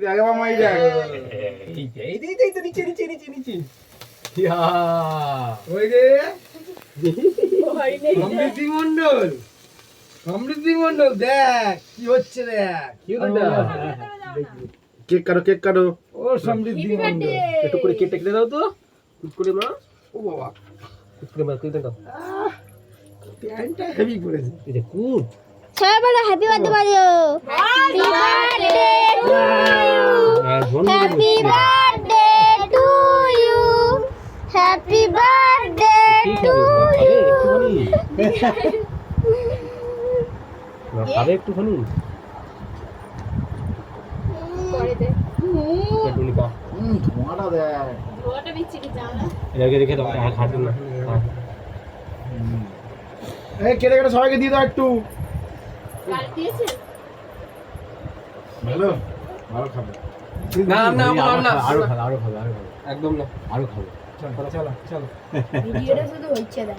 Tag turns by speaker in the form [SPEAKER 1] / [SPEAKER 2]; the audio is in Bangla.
[SPEAKER 1] আগে মামা এই দেখ
[SPEAKER 2] এই তো নিচে ইয়া
[SPEAKER 1] ওই রে সমৃদ্ধি মণ্ডল দেখ কি হচ্ছে দেখ
[SPEAKER 2] কি হলো এটা?
[SPEAKER 1] কেক কাটো ও সমৃদ্ধি মণ্ডল
[SPEAKER 2] একটু করে কেটে কেটে দাও তো কুট করে মা
[SPEAKER 1] ও বাবা
[SPEAKER 2] কুট করে মা কেটে দাও
[SPEAKER 1] প্যান্টটা হেভি পড়েছে
[SPEAKER 2] এই যে কুট
[SPEAKER 3] সবাই বলো happy birthday Mario happy birthday happy birthday to you happy birthday to you
[SPEAKER 2] খাবে একটুখানি টুনিকা
[SPEAKER 1] ধোঁয়াটা দেখ
[SPEAKER 2] রেখে রেখে দাও আর খাবেন না
[SPEAKER 1] এই কেটে কেটে সবাইকে দিয়ে দাও একটু ভালো ভালো খাবে
[SPEAKER 2] না না না
[SPEAKER 1] আরো খাবে
[SPEAKER 2] একদম না
[SPEAKER 1] আরো খাবে চলো চলো
[SPEAKER 3] ভিডিওটা শুধু হচ্ছে না